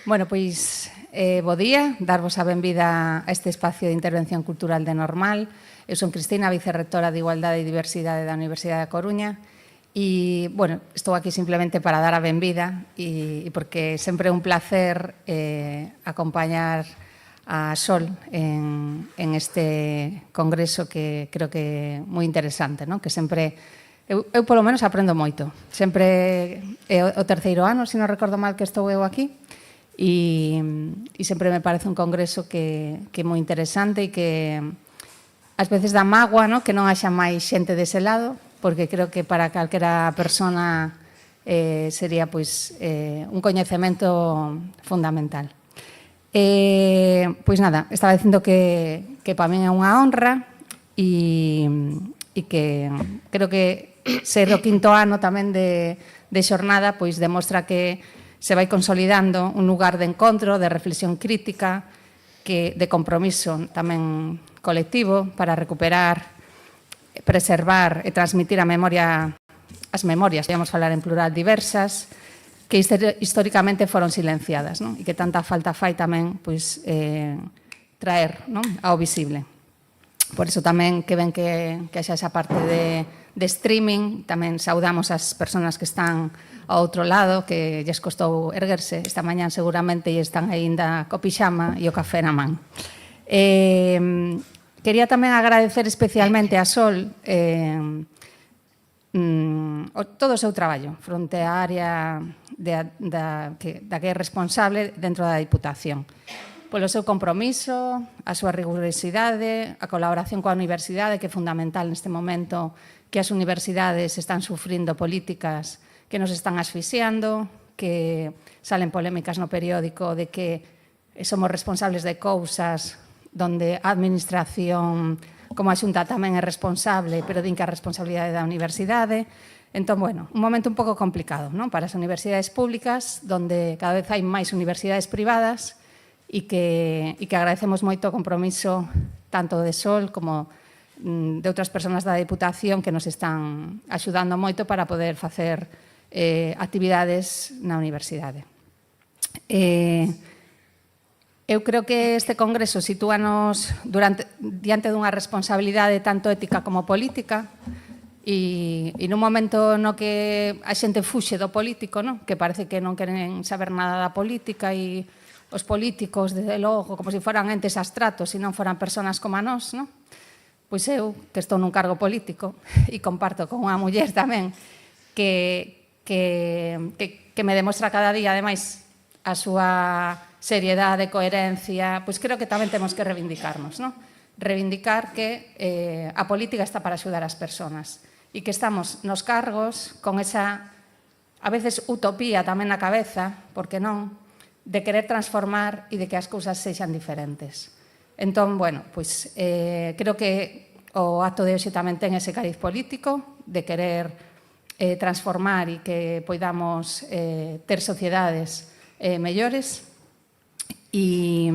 Bueno, pois, bo día, darvos a benvida a este espacio de intervención cultural de Normal. Eu son Cristina, vicerrectora de Igualdade e Diversidade da Universidade da Coruña. E, bueno, estou aquí simplemente para dar a benvida e porque sempre é un placer acompañar a Sol en este congreso que creo que é moi interesante, non? Que sempre, eu polo menos aprendo moito. Sempre é o terceiro ano, se non recordo mal, que estou eu aquí. E sempre me parece un congreso que é moi interesante e que ás veces dá mágoa, no? Que non haxa máis xente dese lado, porque creo que para calquera persona sería pois, un coñecemento fundamental. Pois nada, estaba dicindo que para min é unha honra e que creo que ser o quinto ano tamén de xornada pois demostra que se vai consolidando un lugar de encontro, de reflexión crítica, de compromiso tamén colectivo para recuperar, preservar e transmitir as memorias, podemos falar en plural, diversas, que históricamente foron silenciadas, non? E que tanta falta fai tamén pois, traer, non? Ao visible. Por iso tamén que ven que haxa esa parte de streaming, tamén saudamos as persoas que están ao outro lado, que lles costou erguerse esta mañán seguramente e están aínda co pixama e o café na man. Quería tamén agradecer especialmente a Sol todo o seu traballo fronte á área da que é responsable dentro da Diputación. Polo seu compromiso, a súa rigurosidade, a colaboración coa universidade, que é fundamental neste momento que as universidades están sufrindo políticas que nos están asfixiando, que salen polémicas no periódico de que somos responsables de cousas donde a administración, como a Xunta, tamén é responsable, pero din que a responsabilidade da universidade. Entón, bueno, un momento un pouco complicado, non? Para as universidades públicas, donde cada vez hai máis universidades privadas e que agradecemos moito o compromiso tanto de Sol como de outras persoas da Diputación que nos están axudando moito para poder facer actividades na universidade. Eu creo que este congreso sitúanos diante dunha responsabilidade tanto ética como política e nun momento no que a xente fuxe do político, no? Que parece que non queren saber nada da política e os políticos, desde logo, como se foran entes abstratos e non foran persoas como a nós, no? Pois eu, que estou nun cargo político e comparto con unha muller tamén que me demostra cada día, ademais, a súa seriedade, coherencia, pois creo que tamén temos que reivindicarnos, non? Reivindicar que a política está para axudar as persoas e que estamos nos cargos con esa, a veces, utopía tamén na cabeza, porque non, de querer transformar e de que as cousas sexan diferentes. Entón, bueno, pois creo que o acto de hoxe tamén ten ese cariz político de querer transformar e que poidamos ter sociedades mellores e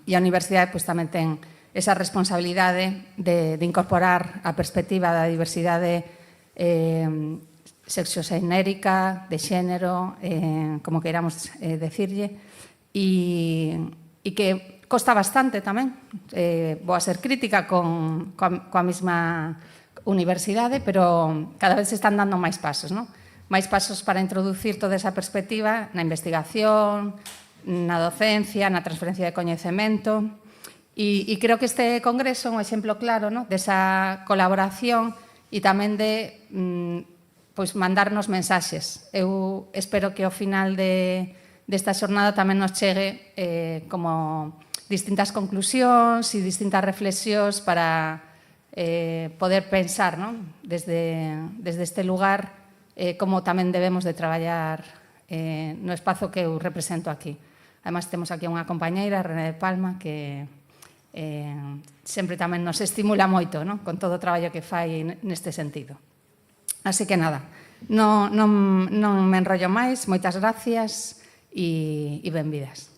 a universidade pois, tamén ten esa responsabilidade de incorporar a perspectiva da diversidade sexoxenérica, de xénero, como queiramos decirlle, e que costa bastante tamén. Vou a ser crítica coa mesma universidade, pero cada vez se están dando máis pasos, non? Máis pasos para introducir toda esa perspectiva na investigación, na docencia, na transferencia de coñecemento. E creo que este congreso é un exemplo claro, non? Desa colaboración e tamén de pois, mandarnos mensaxes. Eu espero que ao final desta xornada tamén nos chegue como distintas conclusións e distintas reflexións para poder pensar, non? Desde este lugar como tamén debemos de traballar no espazo que eu represento aquí. Además, temos aquí unha compañeira, René de Palma, que sempre tamén nos estimula moito, non? Con todo o traballo que fai neste sentido. Así que nada, non me enrollo máis, moitas gracias e benvidas.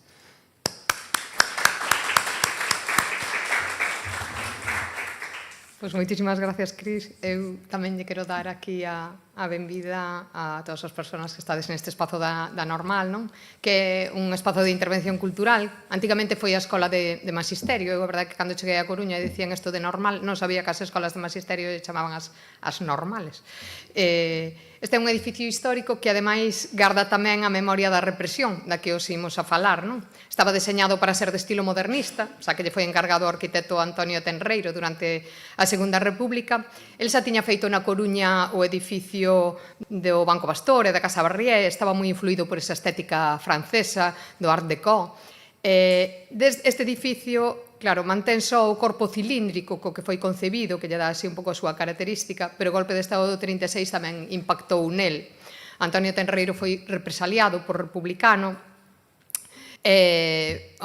Pois moitísimas gracias, Cris. Eu tamén lle quero dar aquí a a benvida a todas as persoas que estades neste espazo da Normal, non? Que é un espazo de intervención cultural. Antigamente foi a escola de magisterio. Eu, a verdade, que cando cheguei a Coruña e dicían isto de normal, non sabía que as escolas de magisterio chamaban as normales. Este é un edificio histórico que, ademais, garda tamén a memoria da represión, da que os imos a falar, non? Estaba deseñado para ser de estilo modernista, xa que lle foi encargado ao arquitecto Antonio Tenreiro durante a Segunda República. El xa tiña feito na Coruña o edificio do Banco Pastor e da Casa Barrié, estaba moi influído por esa estética francesa, do Art Deco. Este edificio, claro, mantén só o corpo cilíndrico co que foi concebido, que lle dá así un pouco a súa característica, pero o golpe de Estado do 36 tamén impactou nel. Antonio Tenreiro foi represaliado por republicano,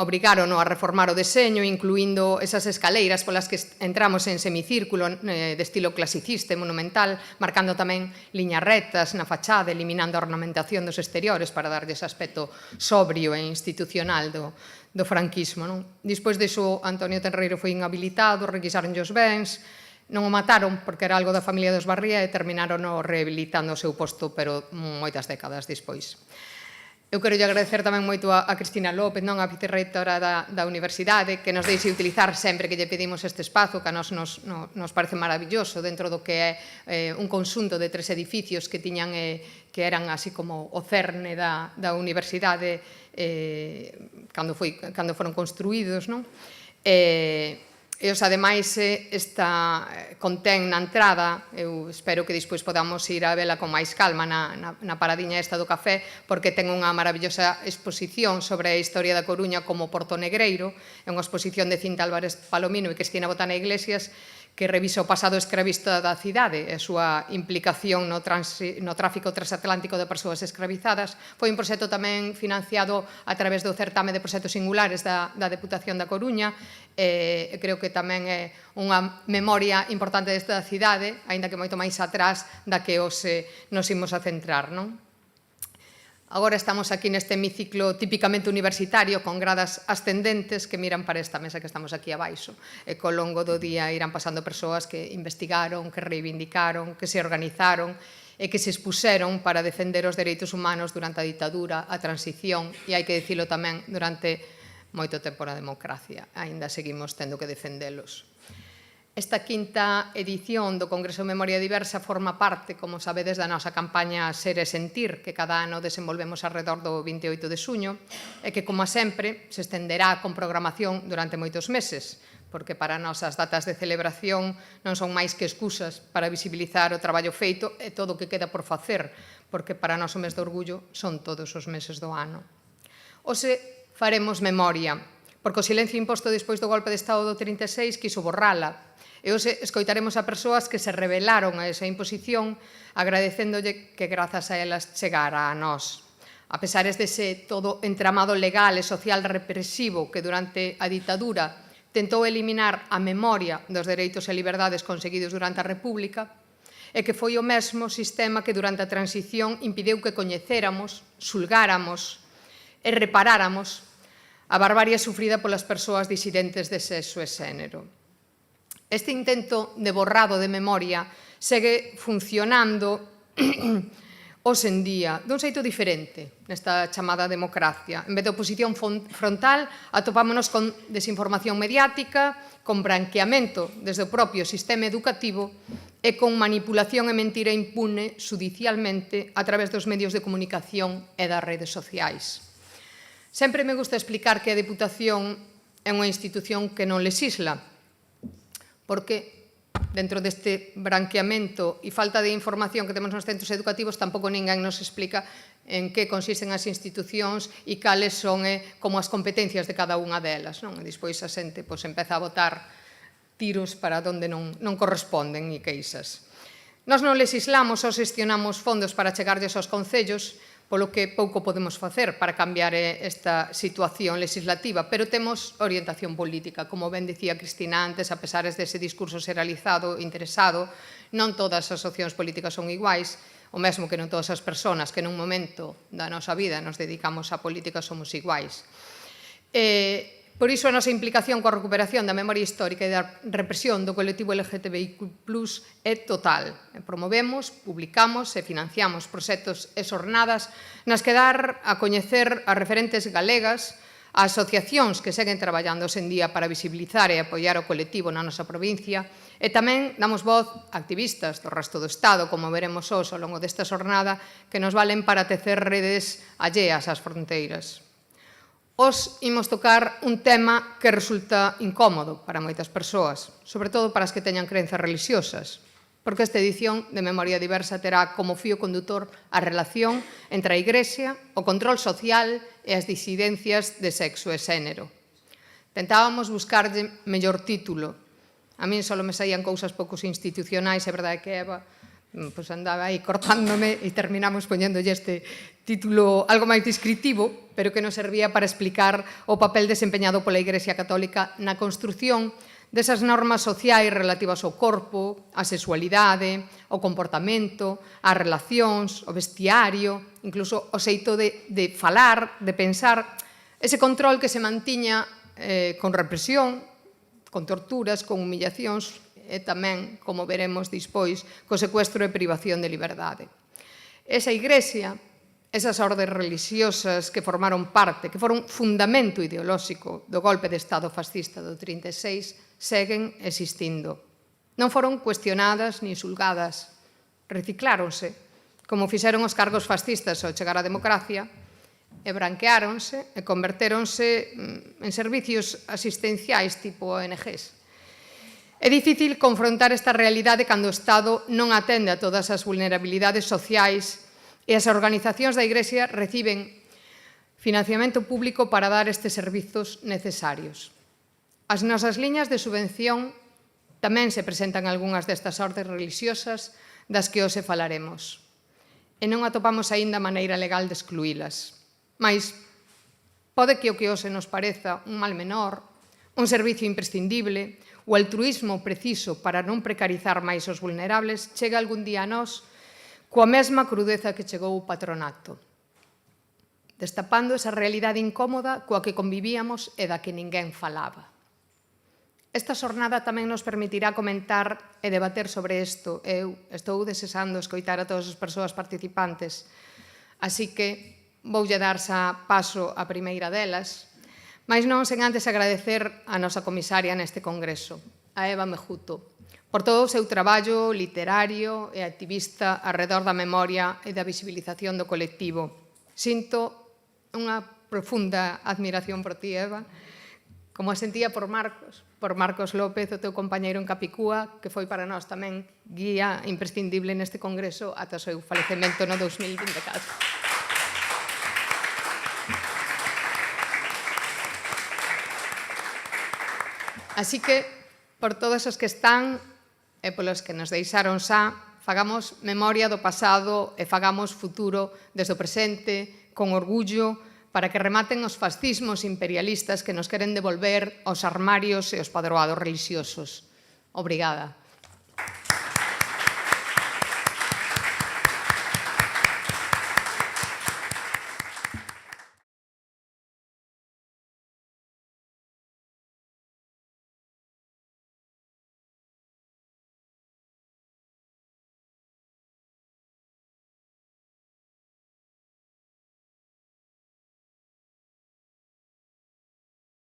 obrigaron a reformar o deseño, incluindo esas escaleiras polas que entramos en semicírculo de estilo clasicista e monumental, marcando tamén liñas rectas na fachada, eliminando a ornamentación dos exteriores para darlle ese aspecto sobrio e institucional do franquismo. Despois diso, Antonio Tenreiro foi inhabilitado, requisaron os bens, non o mataron porque era algo da familia dos Barría e terminaron rehabilitando o seu posto, pero moitas décadas despois. Eu quero agradecer tamén moito a Cristina López, a vicerreitora da Universidade, que nos deixe utilizar sempre que lle pedimos este espazo, que a nos parece maravilloso dentro do que é un conxunto de 3 edificios que tiñan que eran así como o cerne da Universidade cando foron construídos. E os, ademais, contén na entrada, eu espero que despois podamos ir a vela con máis calma na paradiña esta do café, porque ten unha maravillosa exposición sobre a historia da Coruña como Porto Negreiro, é unha exposición de Cinta Álvarez Palomino e Cristina Botana Iglesias, que revisa o pasado escravista da cidade e a súa implicación no tráfico transatlántico de persoas escravizadas. Foi un proxecto tamén financiado a través do certame de proxectos singulares da Deputación da Coruña. Creo que tamén é unha memoria importante desta cidade, aínda que moito máis atrás da que nos imos a centrar, non? Agora estamos aquí neste hemiciclo típicamente universitario, con gradas ascendentes que miran para esta mesa que estamos aquí abaixo. E co longo do día irán pasando persoas que investigaron, que reivindicaron, que se organizaron e que se expuseron para defender os dereitos humanos durante a ditadura, a transición e, hai que dicilo tamén, durante moito tempo na democracia. Aínda seguimos tendo que defendelos. Esta quinta edición do Congreso de Memoria Diversa forma parte, como sabedes, da nosa campaña Ser e Sentir, que cada ano desenvolvemos alrededor do 28 de xuño, e que, como sempre, se estenderá con programación durante moitos meses, porque para nós as datas de celebración non son máis que excusas para visibilizar o traballo feito e todo o que queda por facer, porque para nós o mes de orgullo son todos os meses do ano. Hoxe faremos memoria, porque o silencio imposto despois do golpe de Estado do 36 quiso borrala. E hoxe escoitaremos a persoas que se rebelaron a esa imposición, agradecéndolle que grazas a elas chegara a nós. A pesar dese todo entramado legal e social represivo que durante a ditadura tentou eliminar a memoria dos dereitos e liberdades conseguidos durante a República, e que foi o mesmo sistema que durante a transición impediu que coñecéramos, xulgáramos e reparáramos a barbarie sufrida polas persoas disidentes de sexo e xénero. Este intento de borrado de memoria segue funcionando hoxe en día dun xeito diferente nesta chamada democracia. En vez de oposición frontal, atopámonos con desinformación mediática, con branqueamento desde o propio sistema educativo e con manipulación e mentira impune judicialmente a través dos medios de comunicación e das redes sociais. Sempre me gusta explicar que a Deputación é unha institución que non lexisla, porque dentro deste branqueamento e falta de información que temos nos centros educativos tampouco ninguén nos explica en que consisten as institucións e cales son como as competencias de cada unha delas. E despois a xente empeza a botar tiros para onde non corresponden e queixas. Nós non legislamos ou xestionamos fondos para chegarlles aos concellos, polo que pouco podemos facer para cambiar esta situación legislativa, pero temos orientación política. Como ben dicía Cristina antes, a pesar dese discurso xeralizado, interesado, non todas as opcións políticas son iguais, o mesmo que non todas as persoas que nun momento da nosa vida nos dedicamos á política somos iguais. Por iso, a nosa implicación coa recuperación da memoria histórica e da represión do colectivo LGTBIQ+ é total. Promovemos, publicamos e financiamos proxectos e xornadas nas que dar a coñecer as referentes galegas, as asociacións que seguen traballando hoxe en día para visibilizar e apoiar o colectivo na nosa provincia, e tamén damos voz a activistas do resto do Estado, como veremos hoxe ao longo desta xornada, que nos valen para tecer redes alleas ás fronteiras. Os imos tocar un tema que resulta incómodo para moitas persoas, sobre todo para as que teñan crenzas religiosas, porque esta edición de Memoria Diversa terá como fío condutor a relación entre a Igrexa, o control social e as disidencias de sexo e xénero. Tentábamos buscarlle mellor título. A min só me saían cousas poucos institucionais, é verdade que Eva pois andaba aí cortándome e terminamos poñéndolle este título algo máis descritivo, pero que nos servía para explicar o papel desempeñado pola Igrexa Católica na construción desas normas sociais relativas ao corpo, á sexualidade, ao comportamento, ás relacións, ao vestiario, incluso o xeito de falar, de pensar, ese control que se mantiña con represión, con torturas, con humillacións, e tamén, como veremos despois, co secuestro e privación de liberdade. Esa Igrexa, esas ordes religiosas que formaron parte, que foron fundamento ideolóxico do golpe de Estado fascista do 36, seguen existindo. Non foron cuestionadas nin xulgadas, recicláronse, como fixeron os cargos fascistas ao chegar á democracia, e branqueáronse e convertéronse en servicios asistenciais tipo ONGs. É difícil confrontar esta realidade cando o Estado non atende a todas as vulnerabilidades sociais e as organizacións da Igrexa reciben financiamento público para dar estes servizos necesarios. As nosas liñas de subvención tamén se presentan algunhas destas ordes religiosas das que hoxe falaremos. E non atopamos aínda maneira legal de excluílas. Mais pode que o que hoxe nos pareza un mal menor, un servicio imprescindible, o altruísmo preciso para non precarizar máis os vulnerables, chega algún día a nós coa mesma crudeza que chegou o patronato, destapando esa realidade incómoda coa que convivíamos e da que ninguén falaba. Esta xornada tamén nos permitirá comentar e debater sobre isto. Eu estou desexando escoitar a todas as persoas participantes, así que voulle dar xa paso a primeira delas, mas non sen antes agradecer a nosa comisaria neste congreso, a Eva Mejuto, por todo o seu traballo literario e activista arredor da memoria e da visibilización do colectivo. Sinto unha profunda admiración por ti, Eva, como a sentía por Marcos López, o teu compañeiro en Capicúa, que foi para nós tamén guía imprescindible neste congreso ata o seu falecemento no 2024. Así que, por todos os que están e polos que nos deixaron xa, fagamos memoria do pasado e fagamos futuro desde o presente, con orgullo, para que rematen os fascismos imperialistas que nos queren devolver aos armarios e aos padroados religiosos. Obrigada.